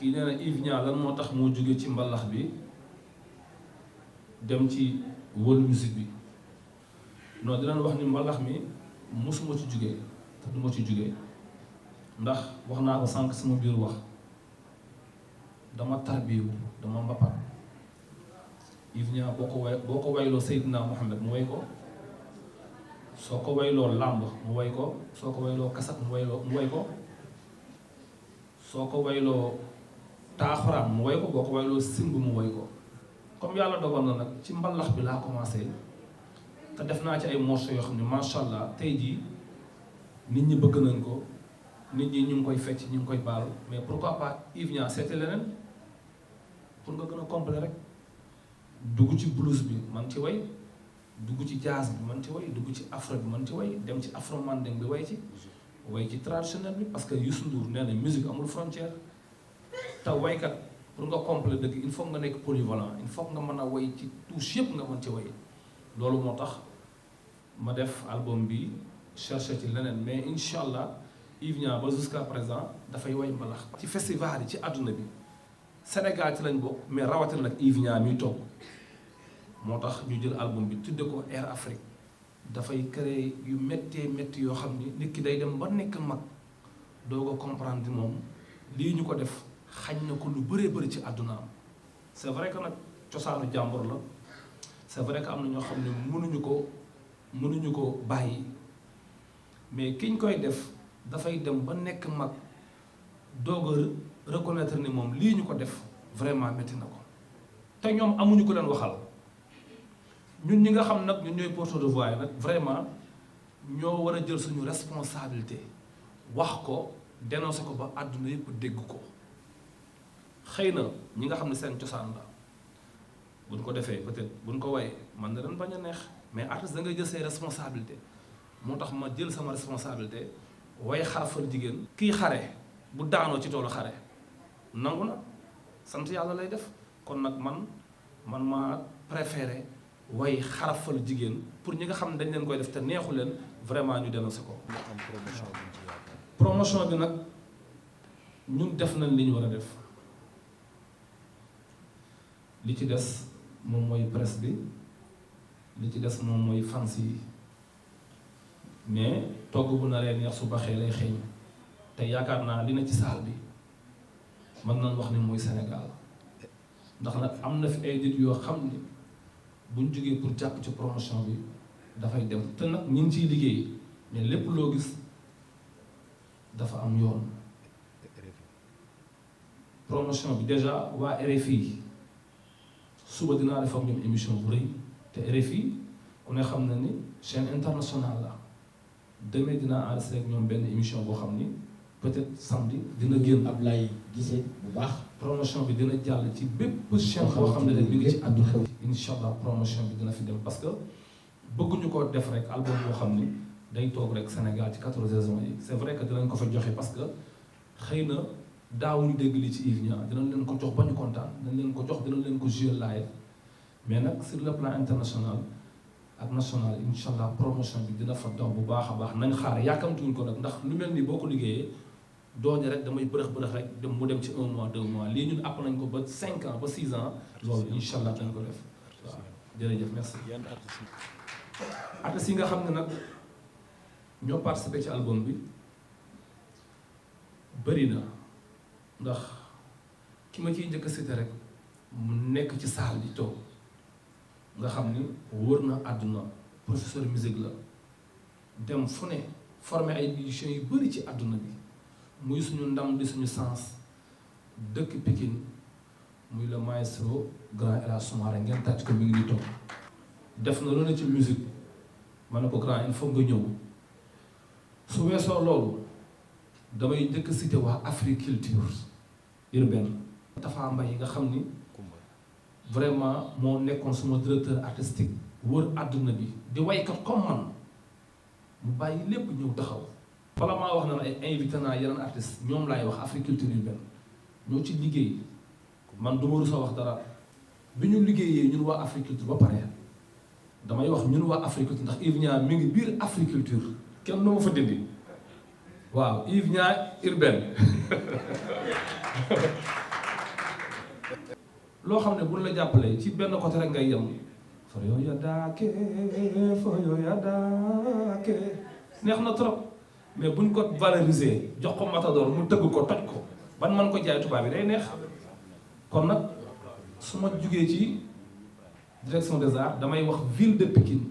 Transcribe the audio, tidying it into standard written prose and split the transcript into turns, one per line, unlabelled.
kii nee na Yves Niang lan moo tax moo jóge ci mbalax bi dem ci world music bi non dinañ wax ni mbalax mi mosuma ci jóge te duma ci jóge ndax wax naa ko sànq sama biir wax dama tarbiyu dama mbapat. Yves Niang boo ko wayloo Seydina Mohamed mu way ko, soo ko wayloo làmb mu way ko, soo ko wayloo kasat mu way ko, soo ko wayloo taaxuraan mu way ko, boo ko wayloo simb mu way ko. comme yàlla dogal na nag ci mbalax bi laa commencé te def naa ci ay morceaux yoo xam ne macha allah tey jii nit ñi bëgg nañ ko, nit ñi ñu ngi koy fecc ñu ngi koy baal, mais pourquoi pas Yves Niang seeti leneen pour nga gën a complet rek. dugg ci blues bi man ci way, dugg ci jazz bi man ci way, dugg ci afro bi man ci way, dem ci afro manding bi way ci traditionnel bi, parce que Youssou Ndour nee na musique amul frontière. te waykat pour nga complet dëgg il faut nga nekk polyvalent, il faut nga mën a way ci touche yëpp nga mën ci way. loolu moo tax ma def album bi cherché ci leneen, mais incha allah Yves Niang ba jusqu'à présent dafay way mbalax. ci festival yi ci àdduna bi Sénégal ci lañ bokk, mais rawatina nag Yves Niang miy toog moo tax ñu jël album bi tudde ko Air Afrique. dafay créer yu méttee métti yoo xam ni nit ki day dem ba nekk mag doo ko comprendre di moom lii ñu ko def xañ na ko lu bëree bëri ci àddunaam. c'est vrai que nag cosaanu jàmbur la, c'est vrai que am na ñoo xam ne mënuñu ko bàyyi, mais kiñ koy def dafay dem ba nekk mag doog a reconnaître ni moom lii ñu ko def vraiment métti na ko. te ñoom amuñu ko leen waxal. ñun ñi nga xam nag ñun ñooy porte de voix nag vraiment ñoo war a jël suñu responsabilité wax ko dénoncer ko ba àdduna yëpp dégg ko. xëy na ñi nga xam ne seen cosaan la buñ ko defee peut-être buñ ko wayee man na leen bañ a neex, mais artiste da ngay jël say responsabilité. moo tax ma jël sama responsabilité way xarafal jigéen. kii xare bu daanoo ci toolu xare nangu na sant yàlla lay def, kon nag man maa préféré way xarafal jigéen pour ñi nga xam ne dañ leen koy def te neexu leen vraiment ñu dénoncé ko. promotion bi nag ñun def nañ li ñu war a def, li ci des moom mooy presse bi, li ci des moom mooy fans yi, mais togg bu naree neex su baxee lay xeeñ. te yaakaar naa li na ci saal bi mën nañ wax ni mooy Sénégal, ndax nag am na fi ay nit yoo xam ni buñ jógee pour jàpp ci promotion bi dafay dem, te nag ñu ngi ciy liggéey, mais lépp loo gis dafa am yoon. promotion bi déjà waa RFI suba dinaa def ak ñoom émission bu rëy, te RFI ku ne xam na ni chaîne internationale la. demee dinaa enregistré ak ñoom benn émission boo xam ni peut-être samedi dina génn.
Ablaye gisee bu baax.
promotion bi dina jàll ci bépp chaîne boo xam ne rek mi ngi ci àdduna. incha allah promotion bi dina fi dem, parce que bëgguñu ko def rek album boo xam ni day toog rek Sénégal ci 14 régions yi. c'est vrai que dinañ ko fa joxe parce que xëy na daawuñu dégg li ci Yves Niang, dinañ leen ko jox ba ñu kontaan, dinañ leen ko jox, dinañ leen ko jouer live, mais nag sur le plan international ak national incha allah promotion bi dina fa dox bu baax a baax. nañ xaar yàkkamtuñ ko nag, ndax lu mel ni boo ko liggéeyee dooñu rek damay bërëx rek dem mu dem ci 1 mois 2 mois, lii ñun àpp nañ ko ba 5 ans ba 6 ans. loolu incha allah dañ ko def. waaw jërëjëf merci. artistes yi nga xam ne nag ñoo participé ci album bi bëri na, ndax ki ma ciy njëkk a cité rek mu nekk ci salle bi toog nga xam ni wër na àdduna, professeur musique la, dem fu ne formé ay musiciens yu bëri ci àdduna bi, muy suñu ndam di suñu sens, dëkk Pikine, muy le maestro grand El Hadj Soumaré, ngeen tàcc ko mi ngi di toog. def na loolu ci musique, ma ne ko grand il faut nga ñëw. su weesoo loolu damay njëkk cité waa Africulture urbaine. Tafa Mbaye nga xam ni vraiment moo nekkoon suma directeur artistique, wër àdduna bi di waykat comme man, mu bàyyi lépp ñëw taxaw. bala maa wax na ay invité naa yeneen artistes, ñoom laay wax Africulture urbaine ñoo ci liggéey, man du ma rus a wax dara. bi ñu liggéeyee ñun waa Africulture ba pare damay wax ñun waa Africulture, ndax Yves Niang mi ngi biir Africulture, kenn du ma fa dindi. waaw Yves Niang urbaine loo xam ne buñ la jàppalee ci benn côté rek ngay yem foyo ya daake neex na trop mais buñ ko valoriser jox ko Matador mu tëgg ko toj ko ban man ko jaay tubaab bi day neex. kon nag su ma jugee ci direction des arts damay wax ville de Pikine